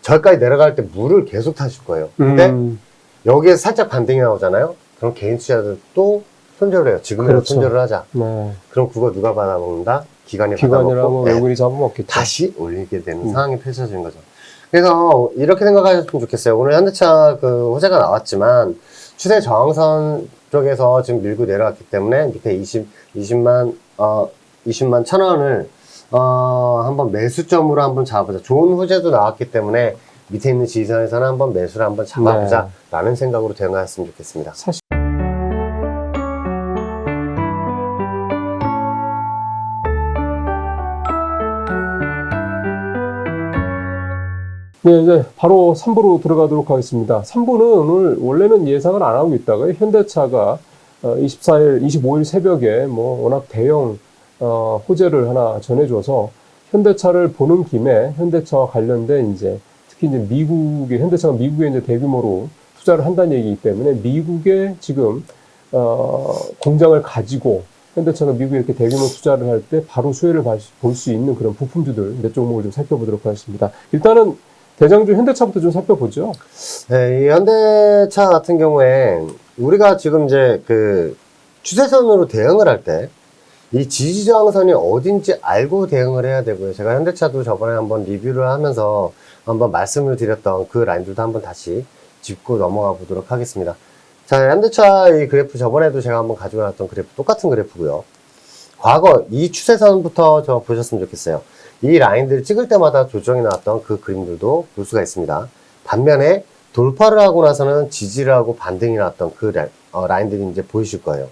저기까지 내려갈 때 물을 계속 타실 거예요. 근데 여기에 살짝 반등이 나오잖아요. 그럼 개인 투자자들도 손절을 해요. 지금이라도 그렇죠. 손절을 하자. 네. 그럼 그거 누가 받아먹는다? 기관이 기관이라면 받아먹고 외국인이 잡아먹겠죠. 다시 올리게 되는 상황이 펼쳐지는 거죠. 그래서 이렇게 생각하셨으면 좋겠어요. 오늘 현대차 그 호재가 나왔지만 추세 저항선 쪽에서 지금 밀고 내려왔기 때문에 밑에 20만 1,000원을 한번 매수점으로 한번 잡아보자. 좋은 호재도 나왔기 때문에 밑에 있는 지지선에서는 한번 매수를 한번 잡아보자 라는 생각으로 대응하셨으면 좋겠습니다. 사실 네, 이제 바로 3부로 들어가도록 하겠습니다. 3부는 오늘 원래는 예상을 안 하고 있다가 현대차가 24일, 25일 새벽에 뭐 워낙 대형 호재를 하나 전해줘서 현대차를 보는 김에 현대차와 관련된 이제 특히 이제 미국의 현대차가 미국에 이제 대규모로 투자를 한다는 얘기이기 때문에 미국에 지금 공장을 가지고 현대차가 미국에 이렇게 대규모 투자를 할 때 바로 수혜를 볼 수 있는 그런 부품주들 몇 종목을 좀 살펴보도록 하겠습니다. 일단은 대장주 현대차부터 좀 살펴보죠. 네, 이 현대차 같은 경우에 우리가 지금 이제 그 추세선으로 대응을 할 때 이 지지저항선이 어딘지 알고 대응을 해야 되고요. 제가 현대차도 저번에 한번 리뷰를 하면서 한번 말씀을 드렸던 그 라인들도 한번 다시 짚고 넘어가 보도록 하겠습니다. 자, 현대차 이 그래프 저번에도 제가 한번 가지고 나왔던 그래프 똑같은 그래프고요. 과거 이 추세선부터 저 보셨으면 좋겠어요. 이 라인들을 찍을 때마다 조정이 나왔던 그 그림들도 볼 수가 있습니다. 반면에 돌파를 하고 나서는 지지를 하고 반등이 나왔던 그 라인들이 이제 보이실 거예요.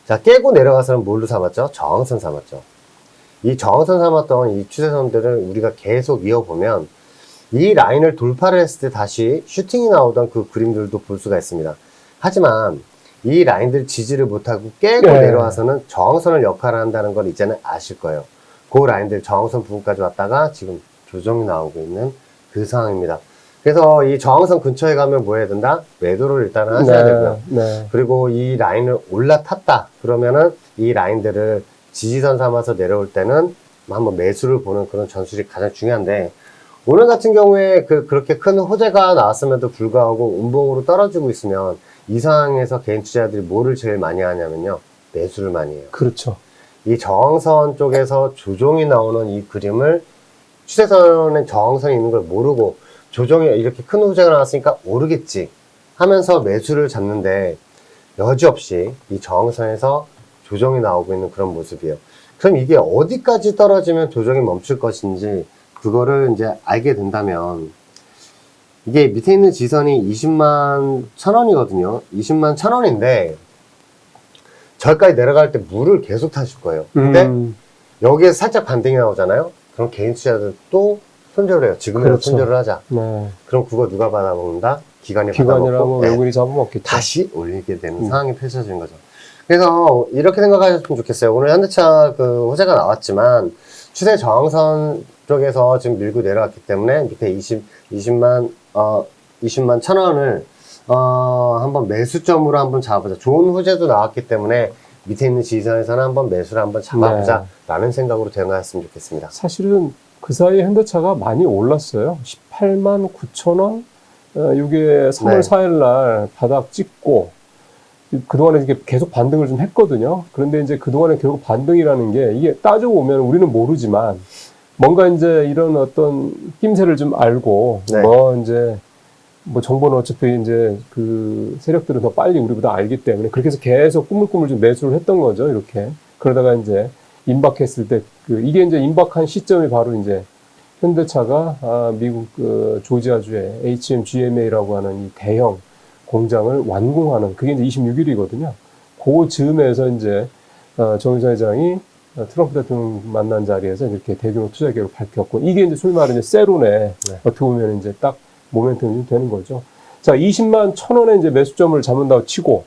자, 깨고 내려가서는 뭘로 삼았죠? 저항선 삼았죠. 이 저항선 삼았던 이 추세선들을 우리가 계속 이어보면 이 라인을 돌파를 했을 때 다시 슈팅이 나오던 그 그림들도 볼 수가 있습니다. 하지만 이 라인들 지지를 못하고 깨고 내려와서는 저항선을 역할을 한다는 걸 이제는 아실 거예요. 그 라인들 저항선 부분까지 왔다가 지금 조정이 나오고 있는 그 상황입니다. 그래서 이 저항선 근처에 가면 뭐 해야 된다? 매도를 일단은 하셔야 되고요. 그리고 이 라인을 올라탔다. 그러면은 이 라인들을 지지선 삼아서 내려올 때는 한번 매수를 보는 그런 전술이 가장 중요한데 오늘 같은 경우에 그렇게 큰 호재가 나왔음에도 불구하고 운봉으로 떨어지고 있으면 이 상황에서 개인 투자자들이 뭐를 제일 많이 하냐면요. 매수를 많이 해요. 그렇죠. 이 저항선 쪽에서 조정이 나오는 이 그림을 추세선에 저항선이 있는 걸 모르고 조정이 이렇게 큰 호재가 나왔으니까 오르겠지 하면서 매수를 잡는데 여지없이 이 저항선에서 조정이 나오고 있는 그런 모습이에요. 그럼 이게 어디까지 떨어지면 조정이 멈출 것인지 그거를 이제 알게 된다면 이게 밑에 있는 지선이 20만 1,000원이거든요. 20만 1,000원인데 저기까지 내려갈 때 물을 계속 타실 거예요. 근데 여기에 살짝 반등이 나오잖아요. 그럼 개인 투자자들도 손절을 해요. 지금이라도 손절을 하자. 그럼 그거 누가 받아먹는다? 기관이 받아먹고 외국인이 잡아먹겠죠. 다시 올리게 되는 상황이 펼쳐지는 거죠. 그래서 이렇게 생각하셨으면 좋겠어요. 오늘 현대차 그 호재가 나왔지만 추세 저항선 쪽에서 지금 밀고 내려왔기 때문에 밑에 20만 1,000원을 한번 매수점으로 한번 잡아보자. 좋은 호재도 나왔기 때문에 밑에 있는 지지선에서는 한번 매수를 한번 잡아보자 라는 생각으로 대응하셨으면 좋겠습니다. 사실은 그 사이에 현대차가 많이 올랐어요. 18만 9천 원. 이게 3월 4일 날 바닥 찍고 그동안에 이게 계속 반등을 좀 했거든요. 그런데 이제 그동안에 결국 반등이라는 게 이게 따져보면 우리는 모르지만 뭔가 이제 이런 어떤 낌새를 좀 알고 뭐 정보는 어차피 이제 그 세력들은 더 빨리 우리보다 알기 때문에 그렇게 해서 계속 꾸물꾸물 좀 매수를 했던 거죠. 이렇게. 그러다가 이제 임박했을 때 이게 이제 임박한 시점이 바로 이제 현대차가 미국 그 조지아주의 HMGMA라고 하는 이 대형 공장을 완공하는 그게 이제 26일이거든요. 그 즈음에서 이제 정유사 회장이 트럼프 대통령 만난 자리에서 이렇게 대규모 투자 계획을 밝혔고 이게 이제 소위 말하는 세론에 어떻게 보면 이제 딱 모멘텀이 되는 거죠. 자, 20만 1,000원에 이제 매수점을 잡는다고 치고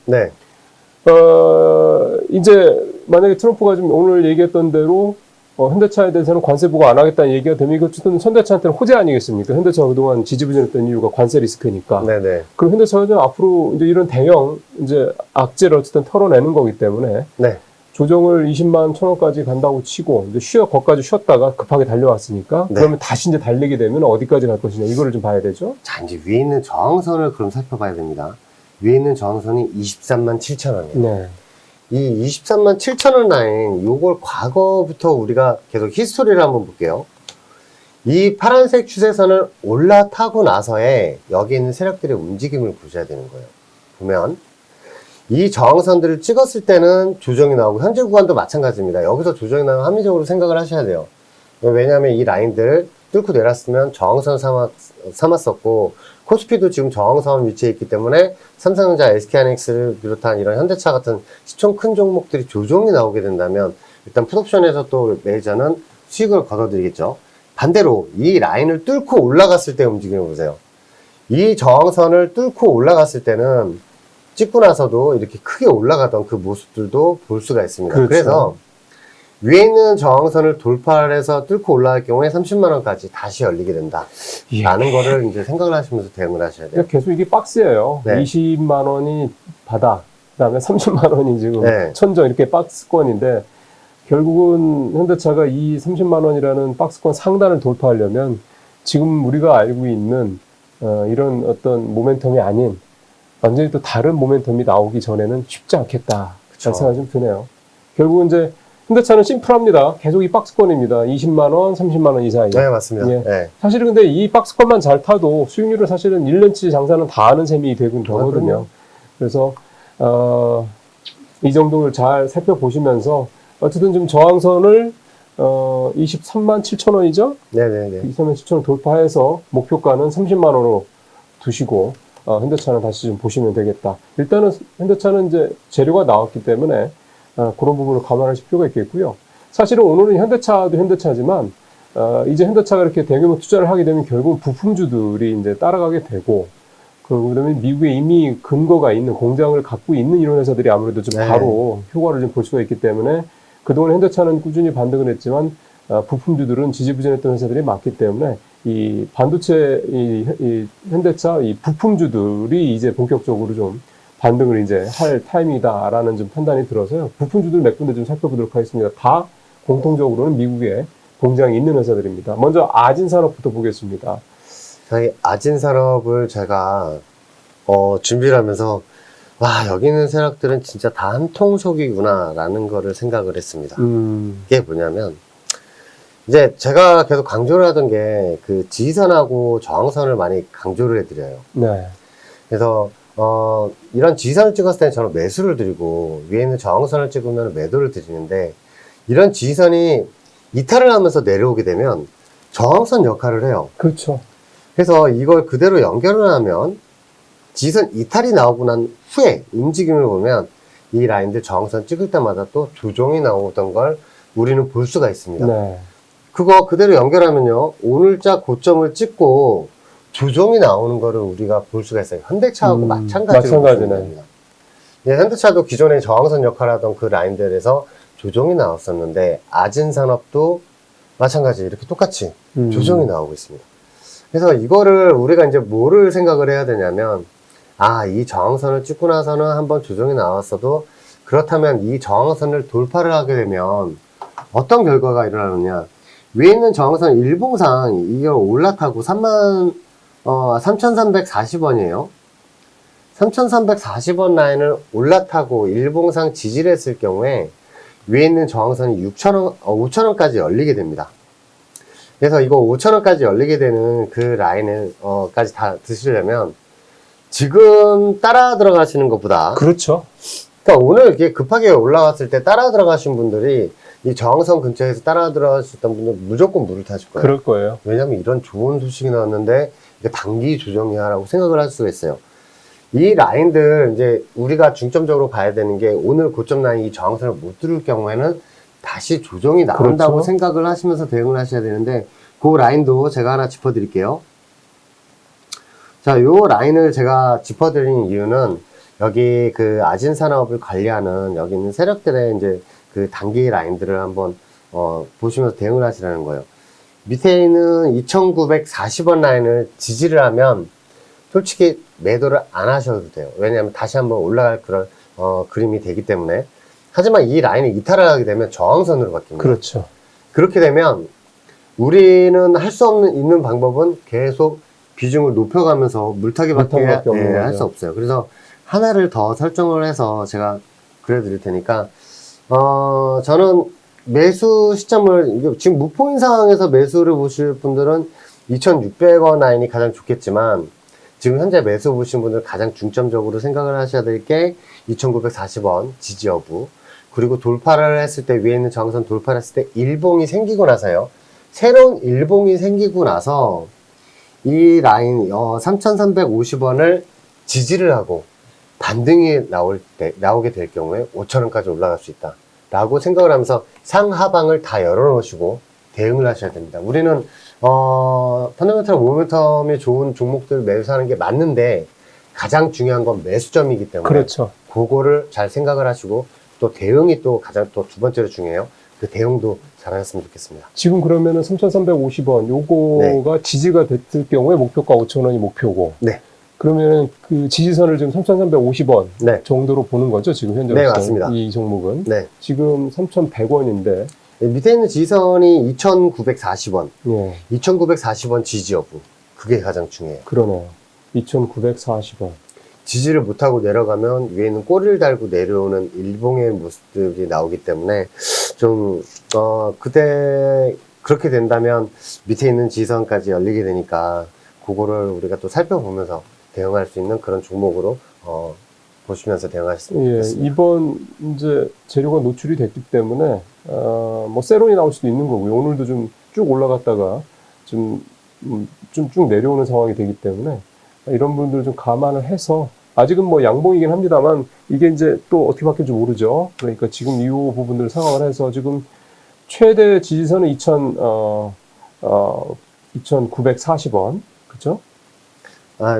이제 만약에 트럼프가 지금 오늘 얘기했던 대로 현대차에 대해서는 관세 부과 안 하겠다는 얘기가 되면 이거 어쨌든 현대차한테는 호재 아니겠습니까? 현대차가 그동안 지지부진했던 이유가 관세 리스크니까. 그럼 현대차가 앞으로 이제 이런 대형 이제 악재를 어쨌든 털어내는 거기 때문에 조정을 20만 1천원까지 간다고 치고 이제 거기까지 쉬었다가 급하게 달려왔으니까 네. 그러면 다시 이제 달리게 되면 어디까지 갈 것이냐 이거를 좀 봐야 되죠. 자, 이제 위에 있는 저항선을 그럼 살펴봐야 됩니다. 위에 있는 저항선이 23만 7천 원이에요. 네. 이 23만 7천 원 라인, 요걸 과거부터 우리가 계속 히스토리를 한번 볼게요. 이 파란색 추세선을 올라타고 나서의 여기 있는 세력들의 움직임을 보셔야 되는 거예요. 보면 이 저항선들을 찍었을 때는 조정이 나오고 현재 구간도 마찬가지입니다. 여기서 조정이 나오면 합리적으로 생각을 하셔야 돼요. 왜냐하면 이 라인들 뚫고 내렸으면 저항선 삼았었고 코스피도 지금 저항선 위치에 있기 때문에 삼성전자, SK하이닉스를 비롯한 이런 현대차 같은 시총 큰 종목들이 조정이 나오게 된다면 일단 풋옵션에서 또 매니저는 수익을 거둬들이겠죠. 반대로 이 라인을 뚫고 올라갔을 때 움직임을 보세요. 이 저항선을 뚫고 올라갔을 때는 찍고 나서도 이렇게 크게 올라가던 그 모습들도 볼 수가 있습니다. 그렇죠. 그래서 위에 있는 저항선을 돌파해서 뚫고 올라갈 경우에 30만 원까지 다시 열리게 된다. 예. 라는 거를 이제 생각을 하시면서 대응을 하셔야 돼요. 그러니까 계속 이게 박스예요. 네. 20만 원이 바닥, 그다음에 30만 원이 지금 네. 천정 이렇게 박스권인데 결국은 현대차가 이 30만 원이라는 박스권 상단을 돌파하려면 지금 우리가 알고 있는 이런 어떤 모멘텀이 아닌 완전히 또 다른 모멘텀이 나오기 전에는 쉽지 않겠다. 그쵸. 라는 생각이 좀 드네요. 결국은 이제 현대차는 심플합니다. 계속 이 박스권입니다. 20만 원, 30만 원 이 사이. 네, 맞습니다. 예. 네. 사실은 근데 이 박스권만 잘 타도 수익률은 사실은 1년치 장사는 다 하는 셈이 되긴 되거든요. 그럼요. 그래서 이 정도를 잘 살펴보시면서 어쨌든 좀 저항선을 23만 7천 원이죠? 네네네. 23만 7천 원 돌파해서 목표가는 30만 원으로 두시고 현대차는 다시 좀 보시면 되겠다. 일단은 현대차는 이제 재료가 나왔기 때문에 그런 부분을 감안하실 필요가 있겠고요. 사실은 오늘은 현대차도 현대차지만 이제 현대차가 이렇게 대규모 투자를 하게 되면 결국 부품주들이 이제 따라가게 되고 그다음에 미국에 이미 근거가 있는 공장을 갖고 있는 이런 회사들이 아무래도 좀 네. 바로 효과를 좀 볼 수가 있기 때문에 그동안 현대차는 꾸준히 반등을 했지만 부품주들은 지지부진했던 회사들이 많기 때문에 이 반도체 이 현대차 이 부품주들이 이제 본격적으로 좀 반등을 이제 할 타임이다라는 좀 판단이 들어서요. 부품주들 몇 군데 좀 살펴보도록 하겠습니다. 다 공통적으로는 미국에 공장이 있는 회사들입니다. 먼저 아진산업부터 보겠습니다. 저희 아진산업을 제가 준비를 하면서 와, 여기 있는 세력들은 진짜 다 한 통속이구나 라는 거를 생각을 했습니다. 이게 뭐냐면 이제 제가 계속 강조를 하던 게 그 지지선하고 저항선을 많이 강조를 해드려요. 네. 그래서 이런 지지선을 찍었을 때는 저는 매수를 드리고 위에 있는 저항선을 찍으면 매도를 드리는데 이런 지지선이 이탈을 하면서 내려오게 되면 저항선 역할을 해요. 그렇죠. 그래서 이걸 그대로 연결을 하면 지지선 이탈이 나오고 난 후에 움직임을 보면 이 라인들 저항선 찍을 때마다 또 조정이 나오던 걸 우리는 볼 수가 있습니다. 네. 그거 그대로 연결하면요, 오늘자 고점을 찍고 조정이 나오는 거를 우리가 볼 수가 있어요. 현대차하고 마찬가지로 마찬가지네. 보시면 됩니다. 예, 현대차도 기존에 저항선 역할을 하던 그 라인들에서 조정이 나왔었는데 아진산업도 마찬가지 이렇게 똑같이 조정이 나오고 있습니다. 그래서 이거를 우리가 이제 뭐를 생각을 해야 되냐면 이 저항선을 찍고 나서는 한번 조정이 나왔어도 그렇다면 이 저항선을 돌파를 하게 되면 어떤 결과가 일어나느냐, 위에 있는 저항선 일봉상 이걸 올라타고 3,340원이에요. 3,340원 라인을 올라타고 일봉상 지지를 했을 경우에 위에 있는 저항선이 5,000원까지 열리게 됩니다. 그래서 이거 5,000원까지 열리게 되는 그 라인을 까지 다 드시려면 지금 따라 들어가시는 것보다, 그렇죠. 그러니까 오늘 이렇게 급하게 올라왔을 때 따라 들어가신 분들이 이 저항선 근처에서 따라 들어가셨던 분들 무조건 물을 타실 거예요. 그럴 거예요. 왜냐면 이런 좋은 소식이 나왔는데 이게 단기 조정이야 라고 생각을 할 수가 있어요. 이 라인들 이제 우리가 중점적으로 봐야 되는 게 오늘 고점 라인 이 저항선을 못 뚫을 경우에는 다시 조정이 나온다고 그렇죠. 생각을 하시면서 대응을 하셔야 되는데 그 라인도 제가 하나 짚어드릴게요. 자, 요 라인을 제가 짚어드린 이유는 여기 그 아진산업을 관리하는 여기 있는 세력들의 이제 그 단기 라인들을 한번 보시면서 대응을 하시라는 거예요. 밑에 있는 2,940원 라인을 지지를 하면 솔직히 매도를 안 하셔도 돼요. 왜냐하면 다시 한번 올라갈 그런 그림이 되기 때문에. 하지만 이 라인을 이탈을 하게 되면 저항선으로 바뀝니다. 그렇죠. 그렇게 되면 우리는 할 수 없는 있는 방법은 계속 비중을 높여가면서 물타기밖에 물타기밖에 없는 할 거죠. 수 없어요. 그래서 하나를 더 설정을 해서 제가 그려드릴 테니까 저는 매수 시점을 이게 지금 무포인 상황에서 매수를 보실 분들은 2,600원 라인이 가장 좋겠지만 지금 현재 매수 보신 분들 가장 중점적으로 생각을 하셔야 될 게 2,940원 지지 여부, 그리고 돌파를 했을 때 위에 있는 저항선 돌파를 했을 때 일봉이 생기고 나서요. 새로운 일봉이 생기고 나서 이 라인 3,350원을 지지를 하고 반등이 나오게 될 경우에 5,000원까지 올라갈 수 있다 라고 생각을 하면서 상하방을 다 열어놓으시고 대응을 하셔야 됩니다. 우리는 펀더멘털 모멘텀이 좋은 종목들 매수하는 게 맞는데 가장 중요한 건 매수점이기 때문에 그렇죠. 그거를 잘 생각을 하시고 또 대응이 또 가장 또 두 번째로 중요해요. 그 대응도 잘 하셨으면 좋겠습니다. 지금 그러면은 3,350원 요거가 지지가 됐을 경우에 목표가 5,000원이 목표고. 네. 그러면 그 지지선을 지금 3,350원 네. 정도로 보는 거죠, 지금 현재. 네, 맞습니다. 이 종목은. 네. 지금 3,100원인데. 밑에 있는 지지선이 2,940원. 예. 2,940원 지지 여부. 그게 가장 중요해요. 그러네요. 2,940원. 지지를 못하고 내려가면 위에는 꼬리를 달고 내려오는 일봉의 모습들이 나오기 때문에 좀, 그때 그렇게 된다면 밑에 있는 지지선까지 열리게 되니까 그거를 우리가 또 살펴보면서 대응할 수 있는 그런 종목으로, 보시면서 대응하셨으면 예, 좋겠습니다. 이번 이제 재료가 노출이 됐기 때문에 뭐 세론이 나올 수도 있는 거고요. 오늘도 좀 쭉 올라갔다가 좀 쭉 내려오는 상황이 되기 때문에 이런 분들 좀 감안을 해서 아직은 뭐 양봉이긴 합니다만 이게 이제 또 어떻게 바뀔지 모르죠. 그러니까 지금 이 부분들 상황을 해서 지금 최대 지지선은 2,940원, 그렇죠?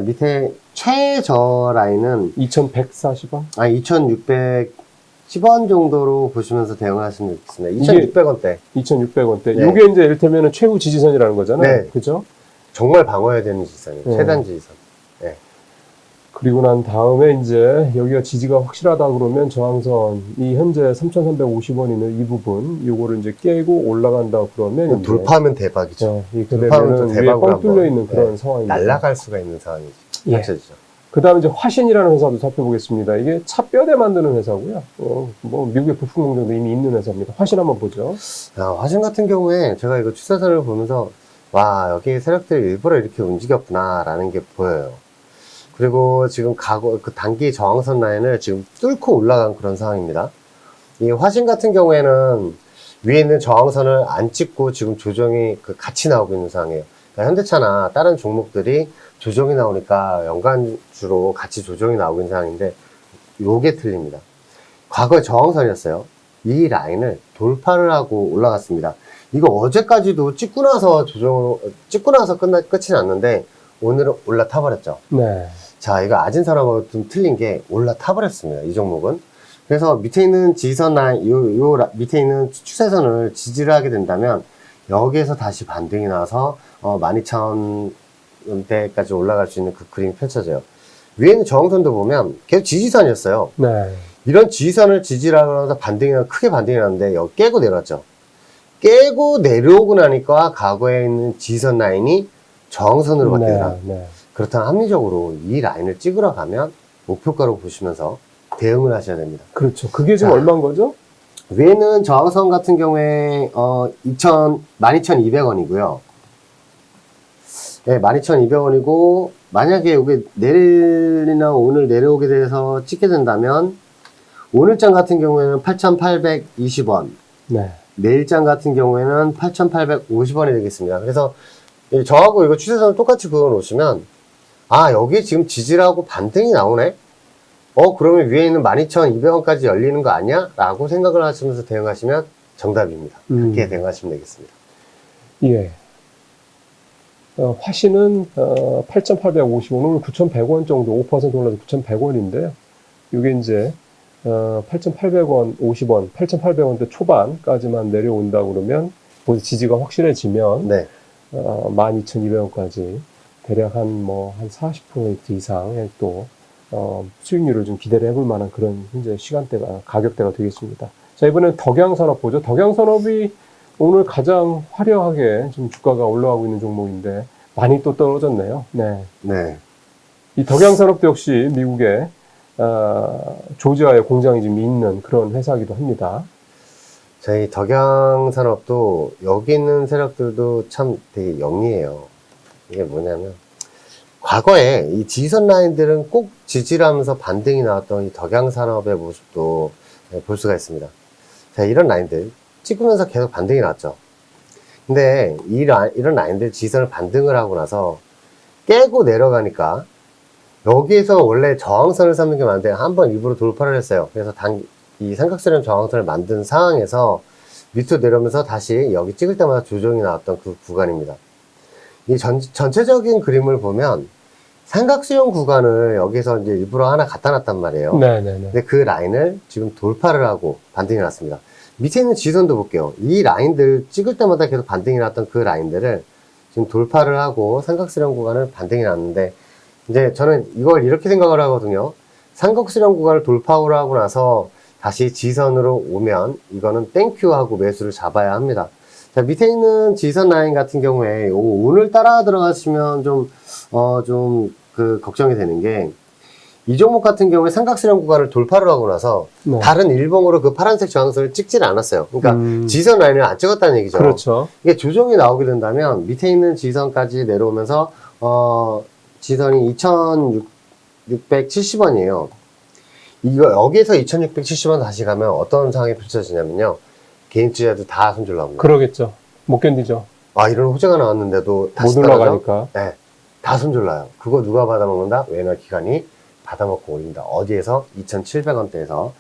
밑에 최저 라인은 2,140원. 2,610원 정도로 보시면서 대응하시면 좋겠습니다. 2,600원대. 2,600원대. 네. 이게 이제 이를테면 최후 지지선이라는 거잖아요. 네. 그죠? 정말 방어해야 되는 지지선이에요. 네. 최단 지지선. 네. 그리고 난 다음에 이제 여기가 지지가 확실하다 그러면 저항선, 이 현재 3,350원 있는 이 부분, 요거를 이제 깨고 올라간다 그러면 이제 돌파하면 대박이죠. 이렇게 돌파하면 또 되면은 위에 대박으로 뻥 뚫려 한번, 있는 그런 상황입니다. 날아갈 수가 있는 상황이죠. 예. 펼쳐지죠. 그 다음에 이제 화신이라는 회사도 살펴보겠습니다. 이게 차뼈대 만드는 회사고요. 뭐 미국의 부품 공장도 이미 있는 회사입니다. 화신 한번 보죠. 화신 같은 경우에 제가 이거 추세선을 보면서 와, 여기 세력들이 일부러 이렇게 움직였구나 라는 게 보여요. 그리고 지금 그 단기 저항선 라인을 지금 뚫고 올라간 그런 상황입니다. 이 화신 같은 경우에는 위에 있는 저항선을 안 찍고 지금 조정이 같이 나오고 있는 상황이에요. 그러니까 현대차나 다른 종목들이 조정이 나오니까 연간주로 같이 조정이 나오고 있는 상황인데 요게 틀립니다. 과거에 저항선이었어요. 이 라인을 돌파를 하고 올라갔습니다. 이거 어제까지도 찍고 나서 끝이 났는데 오늘은 올라타 버렸죠. 네. 자, 이거 아진사람하고 좀 틀린 게 올라타 버렸습니다. 이 종목은. 그래서 밑에 있는 지지선 라인, 밑에 있는 추세선을 지지를 하게 된다면 여기에서 다시 반등이 나서 12,000원대까지 올라갈 수 있는 그 그림이 펼쳐져요. 위에 있는 저항선도 보면 계속 지지선이었어요. 네. 이런 지지선을 지지를 하면서 크게 반등이 나는데 여기 깨고 내려왔죠. 깨고 내려오고 나니까 과거에 있는 지지선 라인이 저항선으로 바뀌더라. 네. 그렇다면 합리적으로 이 라인을 찍으러 가면 목표가로 보시면서 대응을 하셔야 됩니다. 그렇죠. 그게 지금 자. 얼마인 거죠? 위에는 저항선 같은 경우에 12,200원이고요. 네, 12,200원이고 만약에 여기 내일이나 오늘 내려오게 돼서 찍게 된다면 오늘장 같은 경우에는 8,820원, 네. 내일장 같은 경우에는 8,850원이 되겠습니다. 그래서 저하고 이거 추세선을 똑같이 그어 놓으시면 여기 지금 지지라고 반등이 나오네? 그러면 위에 있는 12,200원까지 열리는 거 아니야? 라고 생각을 하시면서 대응하시면 정답입니다. 그렇게 대응하시면 되겠습니다. 예. 화신은 8,850원, 오늘 9,100원 정도, 5% 올라서 9,100원인데요. 이게 이제 8,800원, 50원, 8,800원대 초반까지만 내려온다 그러면 지지가 확실해지면 네. 12,200원까지 대략 한 40% 이상의 또 수익률을 좀 기대를 해볼 만한 그런 현재 시간대가, 가격대가 되겠습니다. 자, 이번엔 덕양산업 보죠. 덕양산업이 오늘 가장 화려하게 지금 주가가 올라가고 있는 종목인데 많이 또 떨어졌네요. 네. 네. 이 덕양산업도 역시 미국의 조지아에 공장이 지금 있는 그런 회사이기도 합니다. 저희 덕양산업도 여기 있는 세력들도 참 되게 영리해요. 이게 뭐냐면 과거에 이 지지선 라인들은 꼭 지지를 하면서 반등이 나왔던 이 덕양산업의 모습도 볼 수가 있습니다. 자, 이런 라인들 찍으면서 계속 반등이 났죠. 근데 이런 라인들 지지선을 반등을 하고 나서 깨고 내려가니까 여기에서 원래 저항선을 삼는 게 맞는데 한번 일부러 돌파를 했어요. 그래서 이 삼각수렴 저항선을 만든 상황에서 밑으로 내려오면서 다시 여기 찍을 때마다 조정이 나왔던 그 구간입니다. 이 전체적인 그림을 보면 삼각수렴 구간을 여기서 이제 일부러 하나 갖다 놨단 말이에요. 네네네. 근데 그 라인을 지금 돌파를 하고 반등이 났습니다. 밑에 있는 지선도 볼게요. 이 라인들 찍을 때마다 계속 반등이 났던 그 라인들을 지금 돌파를 하고 삼각수렴 구간을 반등이 났는데 이제 저는 이걸 이렇게 생각을 하거든요. 삼각수렴 구간을 돌파를 하고 나서 다시 지선으로 오면 이거는 땡큐 하고 매수를 잡아야 합니다. 자, 밑에 있는 지선 라인 같은 경우에 오늘 따라 들어가시면 좀 걱정이 되는 게 이 종목 같은 경우에 삼각수렴 구간을 돌파를 하고 나서 네. 다른 일봉으로 그 파란색 저항선을 찍지는 않았어요. 그러니까 지선 라인을 안 찍었다는 얘기죠. 그렇죠. 이게 조정이 나오게 된다면 밑에 있는 지선까지 내려오면서 지선이 2,670원이에요. 이거 여기에서 2,670원 다시 가면 어떤 상황이 펼쳐지냐면요. 개인 투자도 다 손절 나옵니다. 그러겠죠. 못 견디죠. 아, 이런 호재가 나왔는데도 다시 못 떨어져? 올라가니까. 네, 다 손절 나요. 그거 누가 받아먹는다? 외날 기관이 받아먹고 올린다. 어디에서? 2,700원대에서.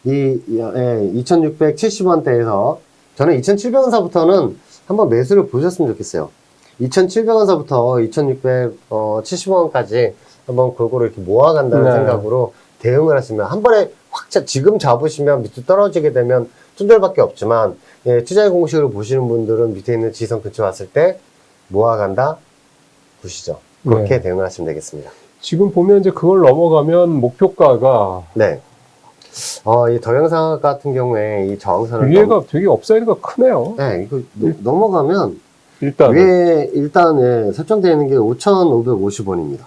2,670원대에서 저는 2,700원사부터는 한번 매수를 보셨으면 좋겠어요. 2,700원사부터 2,670원까지 한번 골고루 이렇게 모아간다는 네. 생각으로 대응을 하시면 한 번에 지금 잡으시면 밑으로 떨어지게 되면 손절밖에 없지만 투자의 공식으로 보시는 분들은 밑에 있는 지선 근처 왔을 때 모아간다 보시죠. 그렇게 네. 대응을 하시면 되겠습니다. 지금 보면 이제 그걸 넘어가면 목표가가 네. 이 덕양산 같은 경우에 이 저항선을 위에가 되게 업사이드가 크네요. 네, 이거 넘어가면 일단 위에 일단 설정되어 있는 게 5,550원입니다.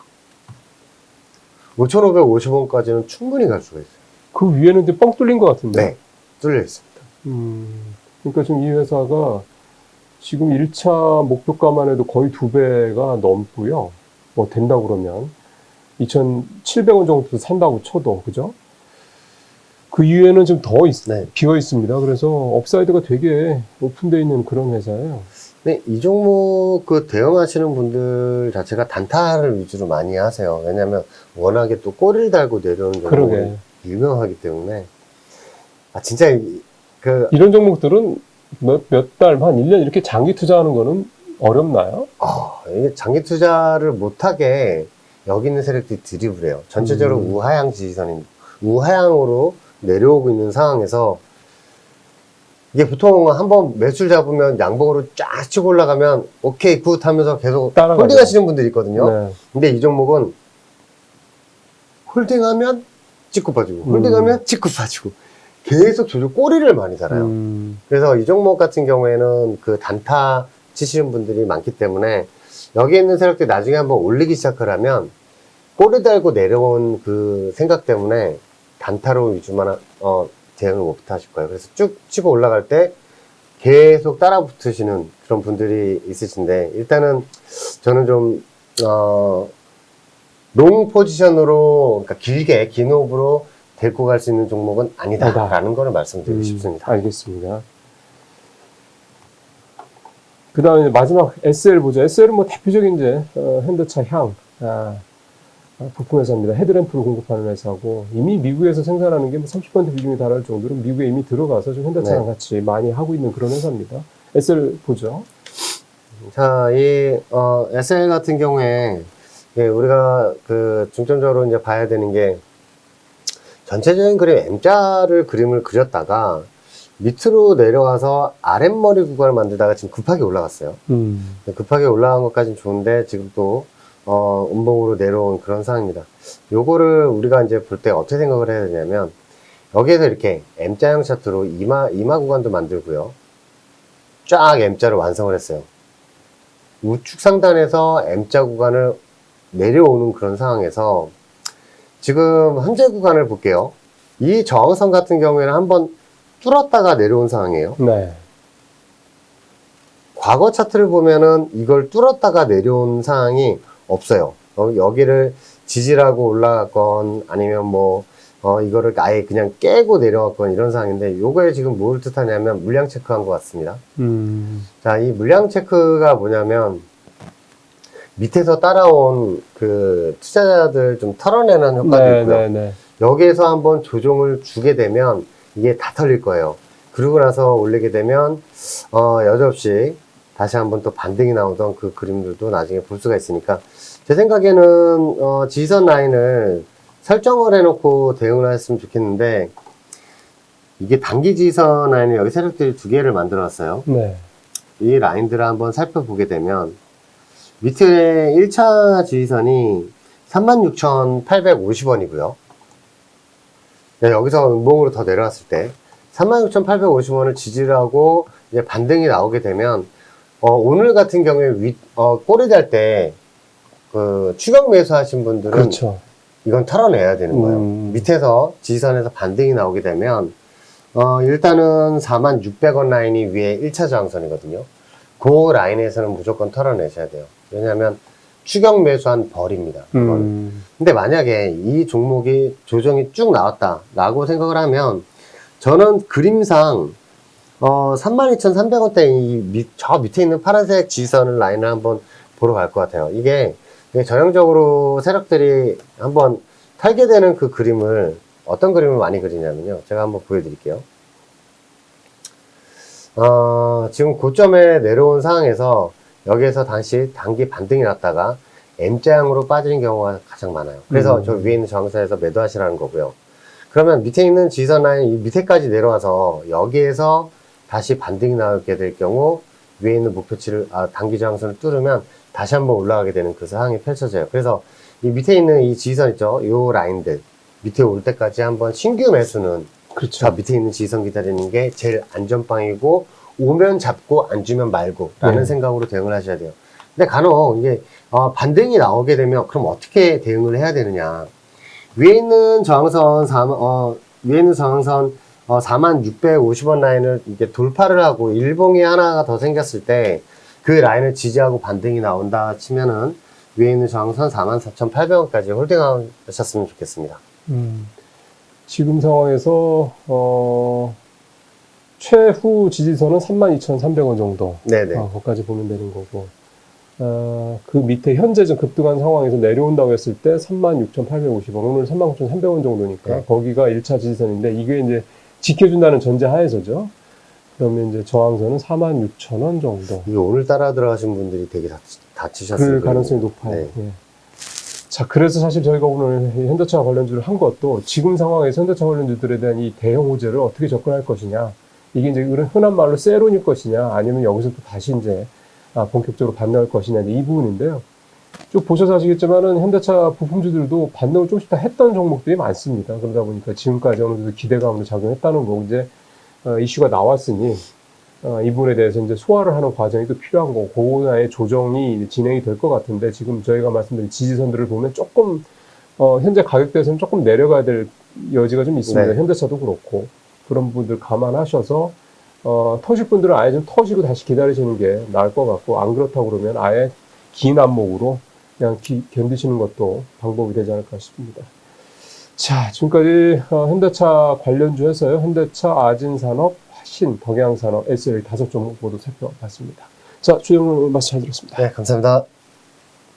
5,550원까지는 충분히 갈 수가 있어요. 그 위에는 이제 뻥 뚫린 것 같은데. 네, 뚫려 있습니다. 그러니까 지금 이 회사가 지금 1차 목표가만 해도 거의 2배가 넘고요. 뭐 된다고 그러면 2,700원 정도 산다고 쳐도, 그죠? 그 이후에는 좀 더 네. 비어 있습니다. 그래서 업사이드가 되게 오픈되어 있는 그런 회사예요. 네, 이 종목 대응하시는 분들 자체가 단타를 위주로 많이 하세요. 왜냐면 워낙에 또 꼬리를 달고 내려오는 그러게. 종목이 유명하기 때문에 진짜 이런 종목들은 몇 달, 한 1년 이렇게 장기 투자하는 거는 어렵나요? 이게 장기 투자를 못하게 여기 있는 세력들이 드리블 해요. 전체적으로 우하향 지지선인, 우하향으로 내려오고 있는 상황에서 이게 보통 한번 매수를 잡으면 양봉으로 쫙 치고 올라가면 오케이 굿 하면서 계속 따라가죠. 홀딩 하시는 분들이 있거든요. 네. 근데 이 종목은 홀딩하면 찍고 빠지고 홀딩하면 찍고 빠지고 계속 조절 꼬리를 많이 달아요. 그래서 이 종목 같은 경우에는 그 단타 치시는 분들이 많기 때문에 여기 있는 세력들이 나중에 한번 올리기 시작을 하면 꼬리 달고 내려온 그 생각 때문에 단타로 위주만 대응을 못 하실 거예요. 그래서 쭉 치고 올라갈 때 계속 따라 붙으시는 그런 분들이 있으신데 일단은 저는 좀 롱 포지션으로, 그러니까 길게 긴 호흡으로 데리고 갈 수 있는 종목은 아니다라는 거를 말씀드리고 싶습니다. 알겠습니다. 그 다음에 마지막 SL 보죠. SL은 뭐 대표적인 이제 현대차 향 부품 회사입니다. 헤드램프를 공급하는 회사고 이미 미국에서 생산하는 게 뭐 30% 비중이 달할 정도로 미국에 이미 들어가서 좀 현대차랑 같이 많이 하고 있는 그런 회사입니다. SL 보죠. 자, 이 SL 같은 경우에 우리가 중점적으로 이제 봐야 되는 게 전체적인 그림 M자를 그림을 그렸다가 밑으로 내려와서 아랫머리 구간을 만들다가 지금 급하게 올라갔어요. 급하게 올라간 것까지는 좋은데 지금 또 음봉으로 내려온 그런 상황입니다. 요거를 우리가 이제 볼 때 어떻게 생각을 해야 되냐면, 여기에서 이렇게 M자형 차트로 이마 구간도 만들고요. 쫙 M자로 완성을 했어요. 우측 상단에서 M자 구간을 내려오는 그런 상황에서 지금 현재 구간을 볼게요. 이 저항선 같은 경우에는 한번 뚫었다가 내려온 상황이에요. 네. 과거 차트를 보면은 이걸 뚫었다가 내려온 상황이 없어요. 여기를 지지라고 올라갔건 아니면 이거를 아예 그냥 깨고 내려왔건 이런 상황인데, 요거에 지금 뭘 뜻하냐면 물량 체크한 것 같습니다. 자, 이 물량 체크가 뭐냐면 밑에서 따라온 그 투자자들 좀 털어내는 효과도 있고요. 여기에서 한번 조정을 주게 되면 이게 다 털릴 거예요. 그러고 나서 올리게 되면 여지없이 다시 한번 또 반등이 나오던 그 그림들도 나중에 볼 수가 있으니까, 제 생각에는 지지선 라인을 설정을 해놓고 대응을 했으면 좋겠는데, 이게 단기 지지선 라인을 여기 세력들이 두 개를 만들어 놨어요. 네. 이 라인들을 한번 살펴보게 되면 밑에 1차 지지선이 36,850원이고요. 여기서 음봉으로 더 내려왔을 때 36,850원을 지지를 하고 이제 반등이 나오게 되면 오늘 같은 경우에 꼬리 달 때 그 추격 매수 하신 분들은 그렇죠. 이건 털어내야 되는 거예요. 밑에서 지지선에서 반등이 나오게 되면 일단은 46,600원 라인이 위에 1차 저항선이거든요. 그 라인에서는 무조건 털어내셔야 돼요. 왜냐하면 추격 매수한 벌입니다. 근데 만약에 이 종목이 조정이 쭉 나왔다라고 생각을 하면, 저는 그림상 32,300원대 저 밑에 있는 파란색 지지선 라인을 한번 보러 갈 것 같아요. 이게 전형적으로 세력들이 한번 탈게 되는 그 그림을, 어떤 그림을 많이 그리냐면요, 제가 한번 보여드릴게요. 지금 고점에 내려온 상황에서 여기에서 다시 단기 반등이 났다가 M자형으로 빠지는 경우가 가장 많아요. 그래서 저 위에 있는 저항선에서 매도하시라는 거고요. 그러면 밑에 있는 지지선 라인 이 밑에까지 내려와서 여기에서 다시 반등이 나오게 될 경우, 위에 있는 목표치를 단기 저항선을 뚫으면 다시 한번 올라가게 되는 그 상황이 펼쳐져요. 그래서 이 밑에 있는 이 지지선 있죠? 요 라인들 밑에 올 때까지 한번 신규 매수는, 그렇죠. 저 밑에 있는 지지선 기다리는 게 제일 안전빵이고, 오면 잡고 안 주면 말고 라는 생각으로 대응을 하셔야 돼요. 근데 간혹 이게 반등이 나오게 되면 그럼 어떻게 대응을 해야 되느냐? 위에 있는 저항선 46,50원 라인을 이렇게 돌파를 하고 일봉이 하나가 더 생겼을 때 그 라인을 지지하고 반등이 나온다 치면은 위에 있는 저항선 44,800원까지 홀딩하셨으면 좋겠습니다. 지금 상황에서 최후 지지선은 32,300원 정도. 네네. 거기까지 보면 되는 거고. 그 밑에 현재 좀 급등한 상황에서 내려온다고 했을 때 36,850원, 오늘 39,300원 정도니까 네. 거기가 1차 지지선인데, 이게 이제 지켜준다는 전제 하에서죠. 그러면 이제 저항선은 46,000원 정도. 이게 오늘따라 들어가신 분들이 되게 다치셨을 그 가능성이 높아요. 네. 예. 자, 그래서 사실 저희가 오늘 현대차 관련주를 한 것도, 지금 상황에서 현대차 관련주들에 대한 이 대형 호재를 어떻게 접근할 것이냐, 이게 이제 흔한 말로 세론일 것이냐, 아니면 여기서 또 다시 이제 본격적으로 반등할 것이냐, 이 부분인데요. 쭉 보셔서 아시겠지만은 현대차 부품주들도 반등을 조금씩 다 했던 종목들이 많습니다. 그러다 보니까 지금까지 어느 정도 기대감으로 작용했다는 거고, 이제 이슈가 나왔으니 이 부분에 대해서 이제 소화를 하는 과정이 또 필요한 거고, 그거의 조정이 진행이 될 것 같은데, 지금 저희가 말씀드린 지지선들을 보면 조금 현재 가격대에서는 조금 내려가야 될 여지가 좀 있습니다. 네. 현대차도 그렇고, 그런 분들 감안하셔서 터실 분들은 아예 좀 터시고 다시 기다리시는 게 나을 것 같고, 안 그렇다고 그러면 아예 긴 안목으로 그냥 견디시는 것도 방법이 되지 않을까 싶습니다. 자, 지금까지 현대차 관련주에서요, 현대차, 아진산업, 화신, 덕양산업, SL 5종목 모두 살펴봤습니다. 자, 주영훈 말씀 잘 들었습니다. 네, 감사합니다.